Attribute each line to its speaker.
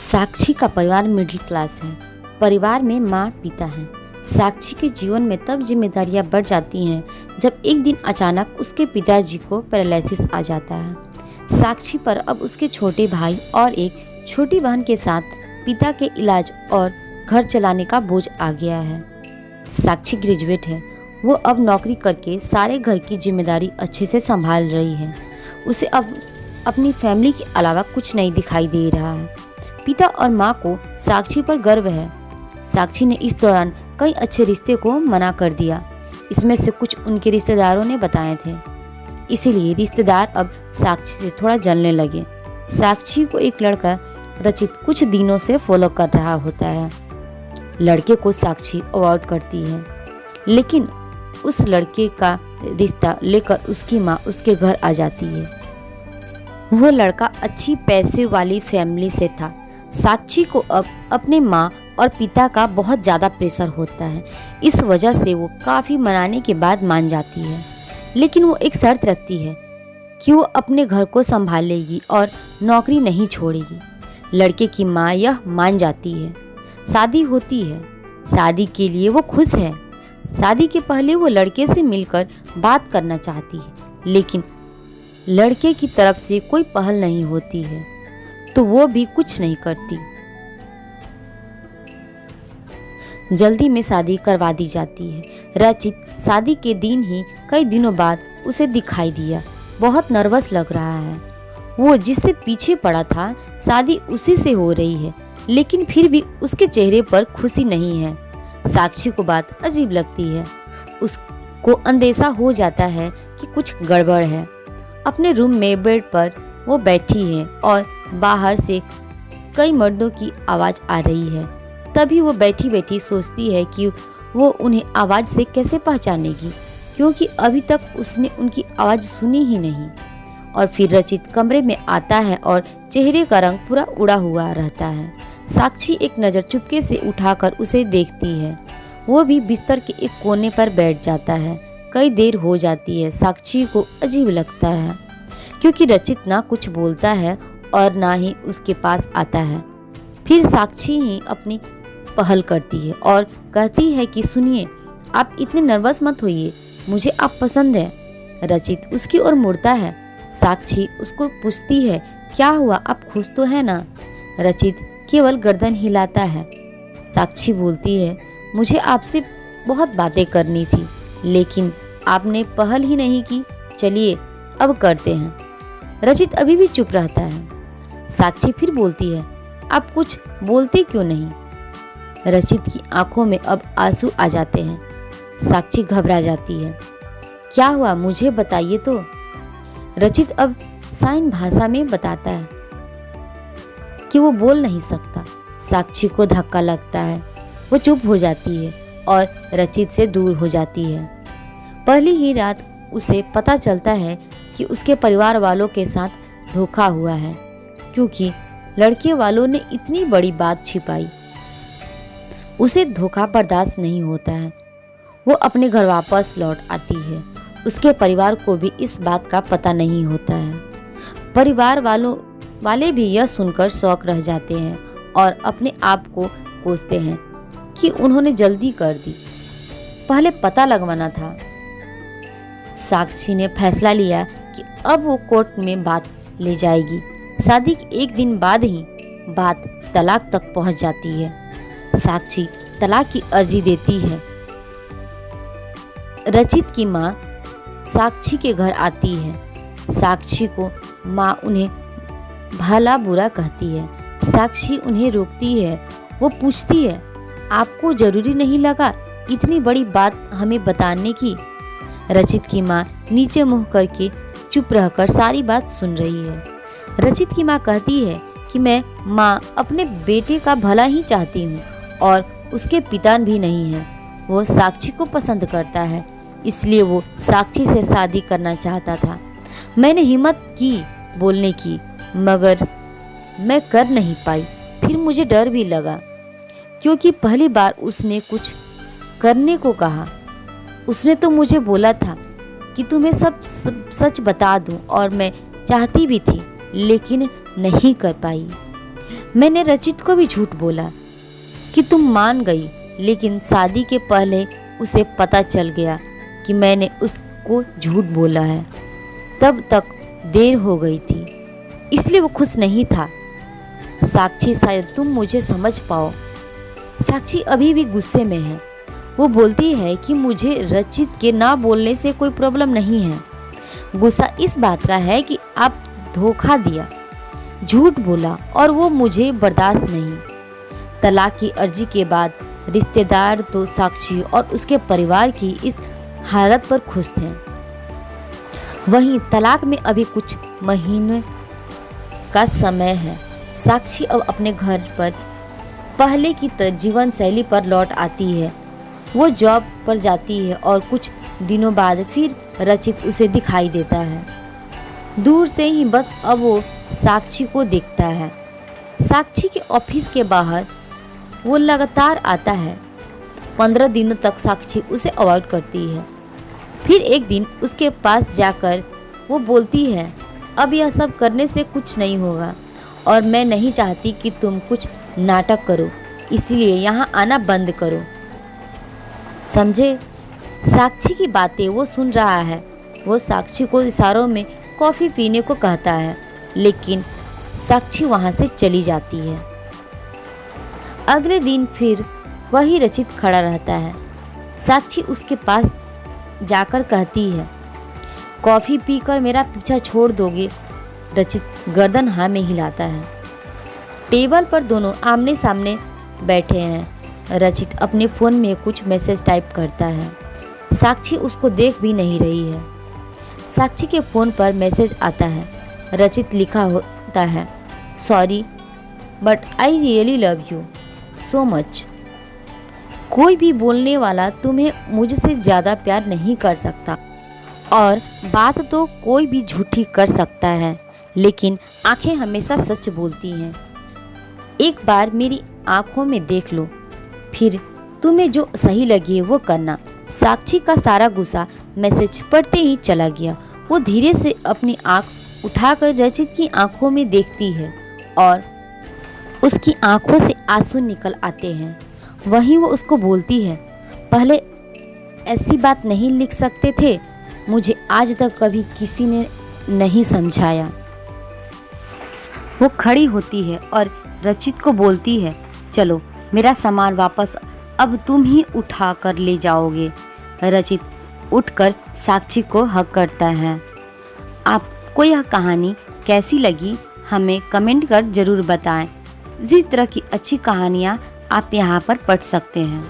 Speaker 1: साक्षी का परिवार middle class है। परिवार में माँ पिता हैं। साक्षी के जीवन में तब जिम्मेदारियां बढ़ जाती हैं जब एक दिन अचानक उसके पिताजी को पैरालिसिस आ जाता है। साक्षी पर अब उसके छोटे भाई और एक छोटी बहन के साथ पिता के इलाज और घर चलाने का बोझ आ गया है। साक्षी ग्रेजुएट है। वो अब नौकरी करके सारे घर की जिम्मेदारी अच्छे से संभाल रही है। उसे अब अपनी फैमिली के अलावा कुछ नहीं दिखाई दे रहा है। पिता और माँ को साक्षी पर गर्व है। साक्षी ने इस दौरान कई अच्छे रिश्ते को मना कर दिया। इसमें से कुछ उनके रिश्तेदारों ने बताए थे। इसीलिए रिश्तेदार अब साक्षी से थोड़ा जलने लगे। साक्षी को एक लड़का रचित कुछ दिनों से फॉलो कर रहा होता है। लड़के को साक्षी अवॉइड करती है, लेकिन उस लड़के का रिश्ता लेकर उसकी माँ उसके घर आ जाती है। वो लड़का अच्छी पैसे वाली फैमिली से था। साक्षी को अब अपने माँ और पिता का बहुत ज़्यादा प्रेशर होता है। इस वजह से वो काफ़ी मनाने के बाद मान जाती है, लेकिन वो एक शर्त रखती है कि वो अपने घर को संभालेगी और नौकरी नहीं छोड़ेगी। लड़के की माँ यह मान जाती है। शादी होती है। शादी के लिए वो खुश है। शादी के पहले वो लड़के से मिलकर बात करना चाहती है, लेकिन लड़के की तरफ से कोई पहल नहीं होती है, तो वो भी कुछ नहीं करती। जल्दी में शादी करवा दी जाती है। रचित शादी के दिन ही कई दिनों बाद उसे दिखाई दिया। बहुत नर्वस लग रहा है। वो जिससे पीछे पड़ा था, शादी उसी से हो रही है, लेकिन फिर भी उसके चेहरे पर खुशी नहीं है। साक्षी को बात अजीब लगती है। उसको अंदेशा हो जाता है कि कुछ गड़बड़ है। अपने रूम में बेड पर वो बैठी है और बाहर से कई मर्दों की आवाज़ आ रही है। तभी वो बैठी बैठी सोचती है कि वो उन्हें आवाज़ से कैसे पहचानेगी, क्योंकि अभी तक उसने उनकी आवाज़ सुनी ही नहीं। और फिर रचित कमरे में आता है और चेहरे का रंग पूरा उड़ा हुआ रहता है। साक्षी एक नज़र चुपके से उठाकर उसे देखती है। वो भी बिस्तर के एक कोने पर बैठ जाता है। कई देर हो जाती है। साक्षी को अजीब लगता है, क्योंकि रचित ना कुछ बोलता है और ना ही उसके पास आता है। फिर साक्षी ही अपनी पहल करती है और कहती है कि सुनिए, आप इतने नर्वस मत होइए, मुझे आप पसंद है। रचित उसकी ओर मुड़ता है। साक्षी उसको पूछती है, क्या हुआ, आप खुश तो है ना? रचित केवल गर्दन हिलाता है। साक्षी बोलती है, मुझे आपसे बहुत बातें करनी थी, लेकिन आपने पहल ही नहीं की। चलिए अब करते हैं। रचित अभी भी चुप रहता है। साक्षी फिर बोलती है, आप कुछ बोलते क्यों नहीं? रचित की आंखों में अब आंसू आ जाते हैं। साक्षी घबरा जाती है। क्या हुआ, मुझे बताइए तो। रचित अब साइन भाषा में बताता है कि वो बोल नहीं सकता। साक्षी को धक्का लगता है। वो चुप हो जाती है और रचित से दूर हो जाती है। पहली ही रात उसे पता चलता है कि उसके परिवार वालों के साथ धोखा हुआ है, क्योंकि लड़के वालों ने इतनी बड़ी बात छिपाई। उसे धोखा बर्दाश्त नहीं होता है। वो अपने घर वापस लौट आती है। उसके परिवार को भी इस बात का पता नहीं होता है। परिवार वाले भी यह सुनकर शौक रह जाते हैं और अपने आप को कोसते हैं कि उन्होंने जल्दी कर दी, पहले पता लगवाना था। साक्षी ने फैसला लिया कि अब वो कोर्ट में बात ले जाएगी। शादी के एक दिन बाद ही बात तलाक तक पहुंच जाती है। साक्षी तलाक की अर्जी देती है। रचित की माँ साक्षी के घर आती है। साक्षी को माँ उन्हें भला बुरा कहती है। साक्षी उन्हें रोकती है। वो पूछती है, आपको जरूरी नहीं लगा इतनी बड़ी बात हमें बताने की? रचित की माँ नीचे मुँह करके चुप रहकर सारी बात सुन रही है। रचित की माँ कहती है कि मैं माँ अपने बेटे का भला ही चाहती हूँ और उसके पिता भी नहीं है। वो साक्षी को पसंद करता है, इसलिए वो साक्षी से शादी करना चाहता था। मैंने हिम्मत की बोलने की, मगर मैं कर नहीं पाई। फिर मुझे डर भी लगा, क्योंकि पहली बार उसने कुछ करने को कहा। उसने तो मुझे बोला था कि तुम्हें सब सच बता दूं, और मैं चाहती भी थी, लेकिन नहीं कर पाई। मैंने रचित को भी झूठ बोला कि तुम मान गई, लेकिन शादी के पहले उसे पता चल गया कि मैंने उसको झूठ बोला है। तब तक देर हो गई थी, इसलिए वो खुश नहीं था। साक्षी, शायद तुम मुझे समझ पाओ। साक्षी अभी भी गुस्से में है। वो बोलती है कि मुझे रचित के ना बोलने से कोई प्रॉब्लम नहीं है। गुस्सा इस बात का है कि आप धोखा दिया, झूठ बोला और वो मुझे बर्दाश्त नहीं। तलाक की अर्जी के बाद रिश्तेदार तो साक्षी और उसके परिवार की इस हालत पर खुश थे। वहीं तलाक में अभी कुछ महीने का समय है। साक्षी अब अपने घर पर पहले की जीवन शैली पर लौट आती है। वो जॉब पर जाती है और कुछ दिनों बाद फिर रचित उसे दिखाई देता है। दूर से ही बस अब वो साक्षी को देखता है। साक्षी के ऑफिस के बाहर वो लगातार आता है। 15 दिनों तक साक्षी उसे अवॉइड करती है। फिर एक दिन उसके पास जाकर वो बोलती है, अब यह सब करने से कुछ नहीं होगा और मैं नहीं चाहती कि तुम कुछ नाटक करो, इसलिए यहाँ आना बंद करो। समझे? साक्षी की बातें वो सुन रहा है। वो साक्षी को इशारों में कॉफ़ी पीने को कहता है, लेकिन साक्षी वहाँ से चली जाती है। अगले दिन फिर वही रचित खड़ा रहता है। साक्षी उसके पास जाकर कहती है, कॉफ़ी पीकर मेरा पीछा छोड़ दोगे? रचित गर्दन हाँ में हिलाता है। टेबल पर दोनों आमने सामने बैठे हैं। रचित अपने फ़ोन में कुछ मैसेज टाइप करता है। साक्षी उसको देख भी नहीं रही है। साक्षी के फ़ोन पर मैसेज आता है। रचित लिखा होता है, sorry but I really love you so much. कोई भी बोलने वाला तुम्हें मुझसे ज़्यादा प्यार नहीं कर सकता, और बात तो कोई भी झूठी कर सकता है, लेकिन आंखें हमेशा सच बोलती हैं। एक बार मेरी आंखों में देख लो, फिर तुम्हें जो सही लगे वो करना। साक्षी का सारा गुस्सा मैसेज पढ़ते ही चला गया। वो धीरे से अपनी आंख उठाकर रचित की आंखों में देखती है और उसकी आंखों से आंसू निकल आते हैं। वहीं वो उसको बोलती है, पहले ऐसी बात नहीं लिख सकते थे? मुझे आज तक कभी किसी ने नहीं समझाया। वो खड़ी होती है और रचित को बोलती है, चलो मेरा सामान वापस अब तुम ही उठा कर ले जाओगे। रचित उठकर साक्षी को हक करता है। आपको यह कहानी कैसी लगी हमें कमेंट कर ज़रूर बताएं। इसी तरह की अच्छी कहानियाँ आप यहाँ पर पढ़ सकते हैं।